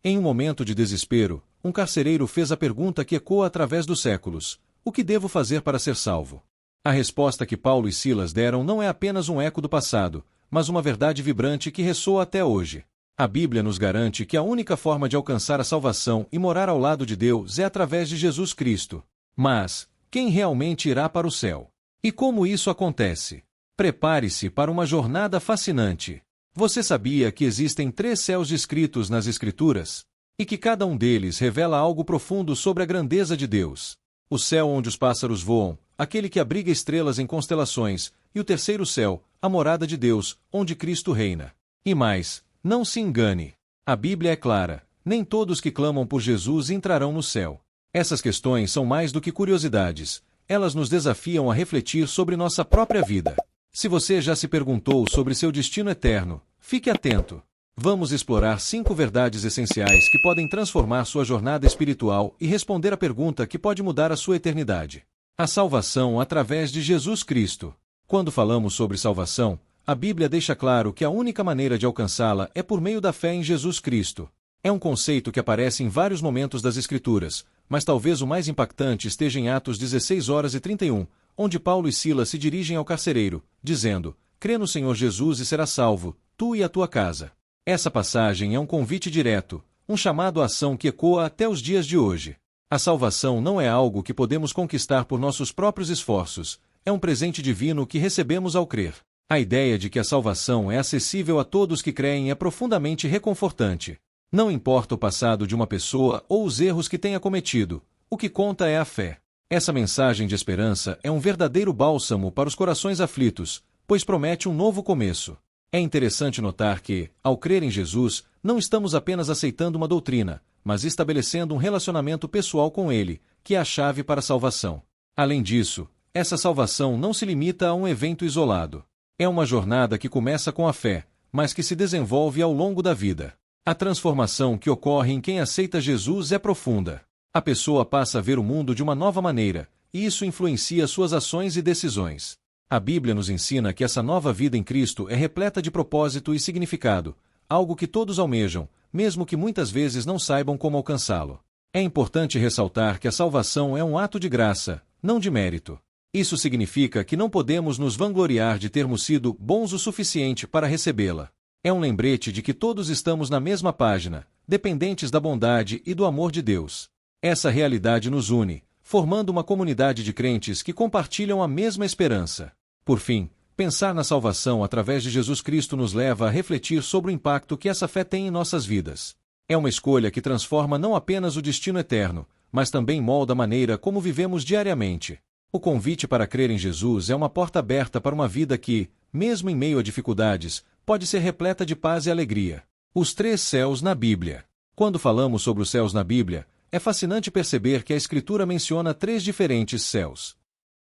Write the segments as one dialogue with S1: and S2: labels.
S1: Em um momento de desespero, um carcereiro fez a pergunta que ecoa através dos séculos: o que devo fazer para ser salvo? A resposta que Paulo e Silas deram não é apenas um eco do passado, mas uma verdade vibrante que ressoa até hoje. A Bíblia nos garante que a única forma de alcançar a salvação e morar ao lado de Deus é através de Jesus Cristo. Mas, quem realmente irá para o céu? E como isso acontece? Prepare-se para uma jornada fascinante. Você sabia que existem 3 céus descritos nas Escrituras? E que cada um deles revela algo profundo sobre a grandeza de Deus? O céu onde os pássaros voam, aquele que abriga estrelas em constelações, e o terceiro céu, a morada de Deus, onde Cristo reina. E mais, não se engane. A Bíblia é clara: nem todos que clamam por Jesus entrarão no céu. Essas questões são mais do que curiosidades. Elas nos desafiam a refletir sobre nossa própria vida. Se você já se perguntou sobre seu destino eterno, fique atento. Vamos explorar 5 verdades essenciais que podem transformar sua jornada espiritual e responder à pergunta que pode mudar a sua eternidade. A salvação através de Jesus Cristo. Quando falamos sobre salvação, a Bíblia deixa claro que a única maneira de alcançá-la é por meio da fé em Jesus Cristo. É um conceito que aparece em vários momentos das Escrituras, mas talvez o mais impactante esteja em Atos 16:31, onde Paulo e Silas se dirigem ao carcereiro, dizendo: crê no Senhor Jesus e serás salvo, tu e a tua casa. Essa passagem é um convite direto, um chamado à ação que ecoa até os dias de hoje. A salvação não é algo que podemos conquistar por nossos próprios esforços, é um presente divino que recebemos ao crer. A ideia de que a salvação é acessível a todos que creem é profundamente reconfortante. Não importa o passado de uma pessoa ou os erros que tenha cometido, o que conta é a fé. Essa mensagem de esperança é um verdadeiro bálsamo para os corações aflitos, pois promete um novo começo. É interessante notar que, ao crer em Jesus, não estamos apenas aceitando uma doutrina, mas estabelecendo um relacionamento pessoal com Ele, que é a chave para a salvação. Além disso, essa salvação não se limita a um evento isolado. É uma jornada que começa com a fé, mas que se desenvolve ao longo da vida. A transformação que ocorre em quem aceita Jesus é profunda. A pessoa passa a ver o mundo de uma nova maneira, e isso influencia suas ações e decisões. A Bíblia nos ensina que essa nova vida em Cristo é repleta de propósito e significado, algo que todos almejam, mesmo que muitas vezes não saibam como alcançá-lo. É importante ressaltar que a salvação é um ato de graça, não de mérito. Isso significa que não podemos nos vangloriar de termos sido bons o suficiente para recebê-la. É um lembrete de que todos estamos na mesma página, dependentes da bondade e do amor de Deus. Essa realidade nos une, formando uma comunidade de crentes que compartilham a mesma esperança. Por fim, pensar na salvação através de Jesus Cristo nos leva a refletir sobre o impacto que essa fé tem em nossas vidas. É uma escolha que transforma não apenas o destino eterno, mas também molda a maneira como vivemos diariamente. O convite para crer em Jesus é uma porta aberta para uma vida que, mesmo em meio a dificuldades, pode ser repleta de paz e alegria. Os 3 céus na Bíblia. Quando falamos sobre os céus na Bíblia, é fascinante perceber que a Escritura menciona 3 diferentes céus.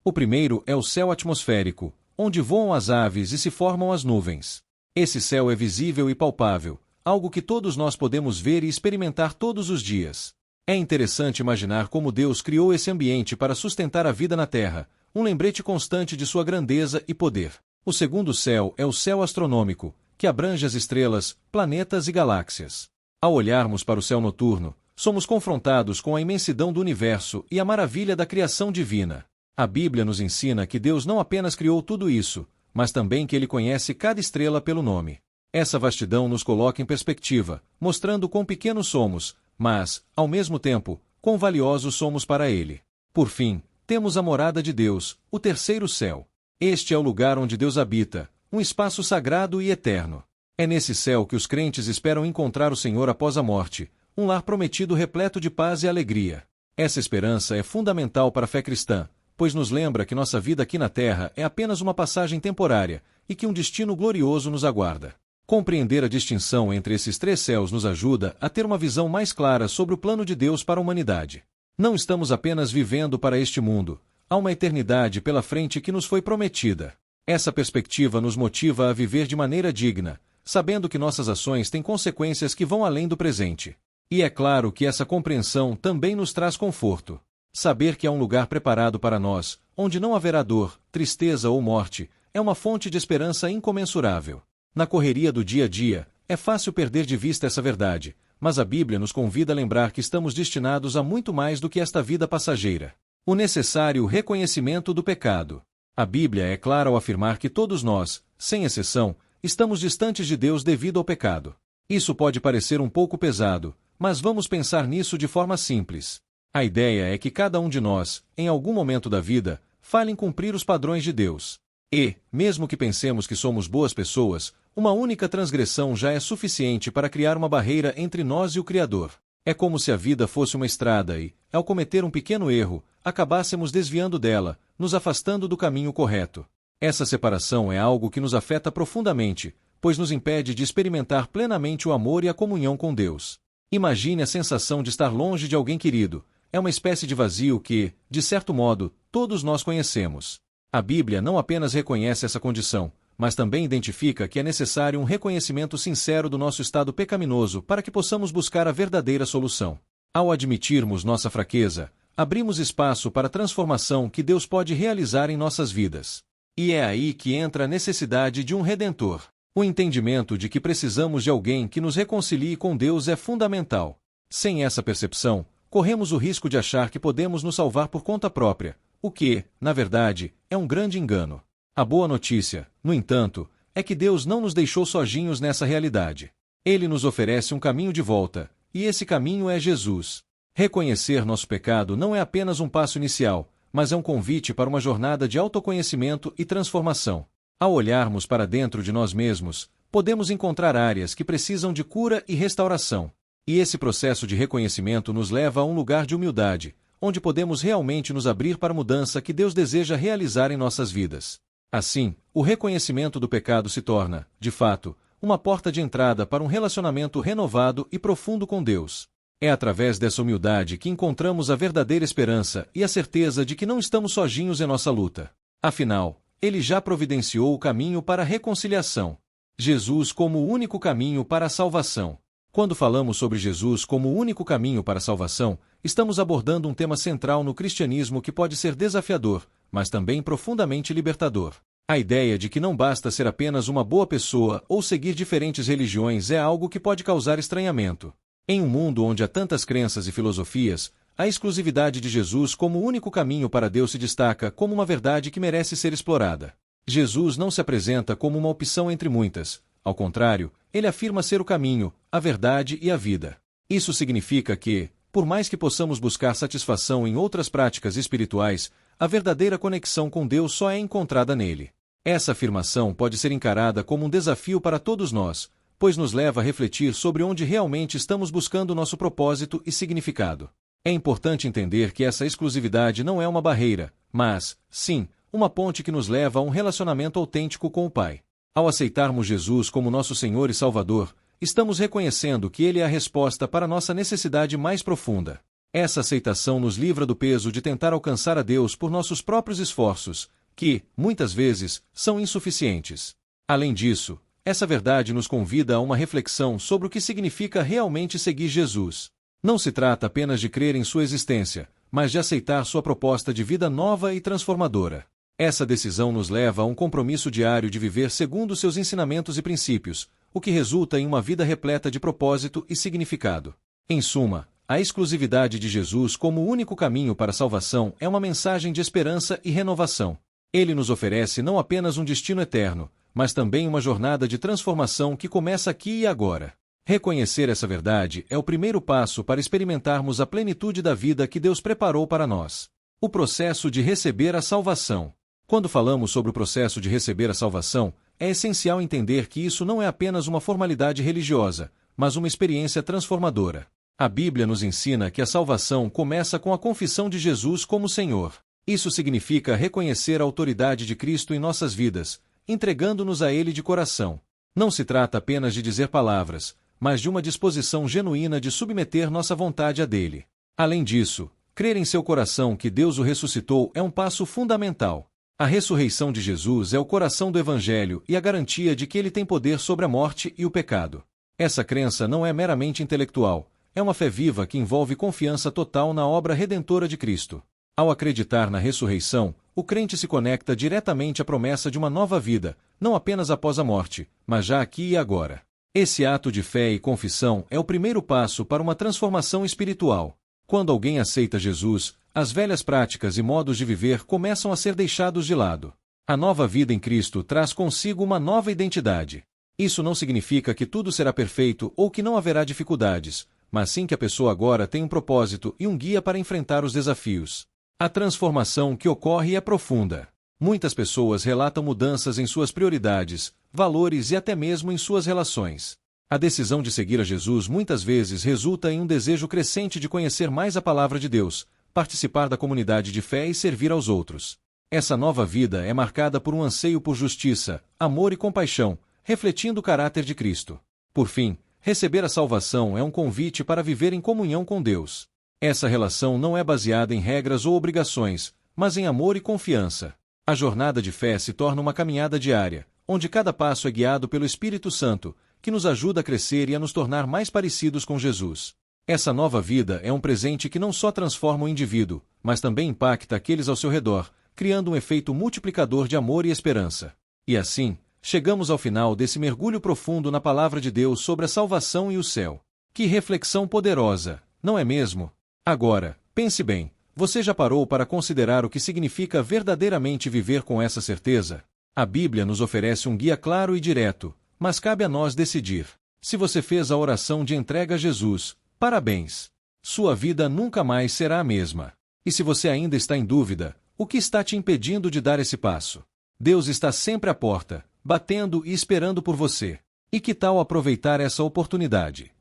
S1: O primeiro é o céu atmosférico, onde voam as aves e se formam as nuvens. Esse céu é visível e palpável, algo que todos nós podemos ver e experimentar todos os dias. É interessante imaginar como Deus criou esse ambiente para sustentar a vida na Terra, um lembrete constante de sua grandeza e poder. O segundo céu é o céu astronômico, que abrange as estrelas, planetas e galáxias. Ao olharmos para o céu noturno, somos confrontados com a imensidão do universo e a maravilha da criação divina. A Bíblia nos ensina que Deus não apenas criou tudo isso, mas também que Ele conhece cada estrela pelo nome. Essa vastidão nos coloca em perspectiva, mostrando quão pequenos somos, mas, ao mesmo tempo, quão valiosos somos para Ele. Por fim, temos a morada de Deus, o terceiro céu. Este é o lugar onde Deus habita, um espaço sagrado e eterno. É nesse céu que os crentes esperam encontrar o Senhor após a morte, um lar prometido repleto de paz e alegria. Essa esperança é fundamental para a fé cristã, pois nos lembra que nossa vida aqui na Terra é apenas uma passagem temporária e que um destino glorioso nos aguarda. Compreender a distinção entre esses 3 céus nos ajuda a ter uma visão mais clara sobre o plano de Deus para a humanidade. Não estamos apenas vivendo para este mundo, há uma eternidade pela frente que nos foi prometida. Essa perspectiva nos motiva a viver de maneira digna, sabendo que nossas ações têm consequências que vão além do presente. E é claro que essa compreensão também nos traz conforto. Saber que há um lugar preparado para nós, onde não haverá dor, tristeza ou morte, é uma fonte de esperança incomensurável. Na correria do dia a dia, é fácil perder de vista essa verdade, mas a Bíblia nos convida a lembrar que estamos destinados a muito mais do que esta vida passageira. O necessário reconhecimento do pecado. A Bíblia é clara ao afirmar que todos nós, sem exceção, estamos distantes de Deus devido ao pecado. Isso pode parecer um pouco pesado, mas vamos pensar nisso de forma simples. A ideia é que cada um de nós, em algum momento da vida, falha em cumprir os padrões de Deus. E, mesmo que pensemos que somos boas pessoas, uma única transgressão já é suficiente para criar uma barreira entre nós e o Criador. É como se a vida fosse uma estrada e, ao cometer um pequeno erro, acabássemos desviando dela, nos afastando do caminho correto. Essa separação é algo que nos afeta profundamente, pois nos impede de experimentar plenamente o amor e a comunhão com Deus. Imagine a sensação de estar longe de alguém querido. É uma espécie de vazio que, de certo modo, todos nós conhecemos. A Bíblia não apenas reconhece essa condição, mas também identifica que é necessário um reconhecimento sincero do nosso estado pecaminoso para que possamos buscar a verdadeira solução. Ao admitirmos nossa fraqueza, abrimos espaço para a transformação que Deus pode realizar em nossas vidas. E é aí que entra a necessidade de um Redentor. O entendimento de que precisamos de alguém que nos reconcilie com Deus é fundamental. Sem essa percepção, corremos o risco de achar que podemos nos salvar por conta própria, o que, na verdade, é um grande engano. A boa notícia, no entanto, é que Deus não nos deixou sozinhos nessa realidade. Ele nos oferece um caminho de volta, e esse caminho é Jesus. Reconhecer nosso pecado não é apenas um passo inicial, mas é um convite para uma jornada de autoconhecimento e transformação. Ao olharmos para dentro de nós mesmos, podemos encontrar áreas que precisam de cura e restauração. E esse processo de reconhecimento nos leva a um lugar de humildade, onde podemos realmente nos abrir para a mudança que Deus deseja realizar em nossas vidas. Assim, o reconhecimento do pecado se torna, de fato, uma porta de entrada para um relacionamento renovado e profundo com Deus. É através dessa humildade que encontramos a verdadeira esperança e a certeza de que não estamos sozinhos em nossa luta. Afinal, Ele já providenciou o caminho para a reconciliação. Jesus como o único caminho para a salvação. Quando falamos sobre Jesus como o único caminho para a salvação, estamos abordando um tema central no cristianismo que pode ser desafiador, mas também profundamente libertador. A ideia de que não basta ser apenas uma boa pessoa ou seguir diferentes religiões é algo que pode causar estranhamento. Em um mundo onde há tantas crenças e filosofias, a exclusividade de Jesus como o único caminho para Deus se destaca como uma verdade que merece ser explorada. Jesus não se apresenta como uma opção entre muitas. Ao contrário, ele afirma ser o caminho, a verdade e a vida. Isso significa que, por mais que possamos buscar satisfação em outras práticas espirituais, a verdadeira conexão com Deus só é encontrada nele. Essa afirmação pode ser encarada como um desafio para todos nós, pois nos leva a refletir sobre onde realmente estamos buscando nosso propósito e significado. É importante entender que essa exclusividade não é uma barreira, mas, sim, uma ponte que nos leva a um relacionamento autêntico com o Pai. Ao aceitarmos Jesus como nosso Senhor e Salvador, estamos reconhecendo que Ele é a resposta para nossa necessidade mais profunda. Essa aceitação nos livra do peso de tentar alcançar a Deus por nossos próprios esforços, que, muitas vezes, são insuficientes. Além disso, essa verdade nos convida a uma reflexão sobre o que significa realmente seguir Jesus. Não se trata apenas de crer em sua existência, mas de aceitar sua proposta de vida nova e transformadora. Essa decisão nos leva a um compromisso diário de viver segundo seus ensinamentos e princípios, o que resulta em uma vida repleta de propósito e significado. Em suma, a exclusividade de Jesus como o único caminho para a salvação é uma mensagem de esperança e renovação. Ele nos oferece não apenas um destino eterno, mas também uma jornada de transformação que começa aqui e agora. Reconhecer essa verdade é o primeiro passo para experimentarmos a plenitude da vida que Deus preparou para nós. O processo de receber a salvação. Quando falamos sobre o processo de receber a salvação, é essencial entender que isso não é apenas uma formalidade religiosa, mas uma experiência transformadora. A Bíblia nos ensina que a salvação começa com a confissão de Jesus como Senhor. Isso significa reconhecer a autoridade de Cristo em nossas vidas, entregando-nos a Ele de coração. Não se trata apenas de dizer palavras, mas de uma disposição genuína de submeter nossa vontade a dele. Além disso, crer em seu coração que Deus o ressuscitou é um passo fundamental. A ressurreição de Jesus é o coração do Evangelho e a garantia de que ele tem poder sobre a morte e o pecado. Essa crença não é meramente intelectual, é uma fé viva que envolve confiança total na obra redentora de Cristo. Ao acreditar na ressurreição, o crente se conecta diretamente à promessa de uma nova vida, não apenas após a morte, mas já aqui e agora. Esse ato de fé e confissão é o primeiro passo para uma transformação espiritual. Quando alguém aceita Jesus, as velhas práticas e modos de viver começam a ser deixados de lado. A nova vida em Cristo traz consigo uma nova identidade. Isso não significa que tudo será perfeito ou que não haverá dificuldades, mas sim que a pessoa agora tem um propósito e um guia para enfrentar os desafios. A transformação que ocorre é profunda. Muitas pessoas relatam mudanças em suas prioridades, valores e até mesmo em suas relações. A decisão de seguir a Jesus muitas vezes resulta em um desejo crescente de conhecer mais a palavra de Deus, participar da comunidade de fé e servir aos outros. Essa nova vida é marcada por um anseio por justiça, amor e compaixão, refletindo o caráter de Cristo. Por fim, receber a salvação é um convite para viver em comunhão com Deus. Essa relação não é baseada em regras ou obrigações, mas em amor e confiança. A jornada de fé se torna uma caminhada diária, onde cada passo é guiado pelo Espírito Santo, que nos ajuda a crescer e a nos tornar mais parecidos com Jesus. Essa nova vida é um presente que não só transforma o indivíduo, mas também impacta aqueles ao seu redor, criando um efeito multiplicador de amor e esperança. E assim, chegamos ao final desse mergulho profundo na palavra de Deus sobre a salvação e o céu. Que reflexão poderosa, não é mesmo? Agora, pense bem, você já parou para considerar o que significa verdadeiramente viver com essa certeza? A Bíblia nos oferece um guia claro e direto, mas cabe a nós decidir. Se você fez a oração de entrega a Jesus, parabéns! Sua vida nunca mais será a mesma. E se você ainda está em dúvida, o que está te impedindo de dar esse passo? Deus está sempre à porta, batendo e esperando por você. E que tal aproveitar essa oportunidade?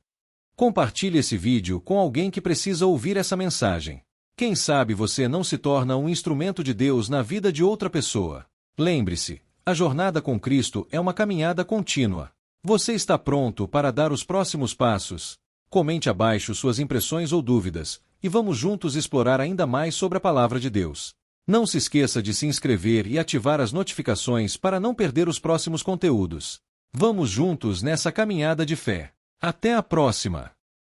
S1: Compartilhe esse vídeo com alguém que precisa ouvir essa mensagem. Quem sabe você não se torna um instrumento de Deus na vida de outra pessoa. Lembre-se, a jornada com Cristo é uma caminhada contínua. Você está pronto para dar os próximos passos? Comente abaixo suas impressões ou dúvidas, e vamos juntos explorar ainda mais sobre a palavra de Deus. Não se esqueça de se inscrever e ativar as notificações para não perder os próximos conteúdos. Vamos juntos nessa caminhada de fé. Até a próxima!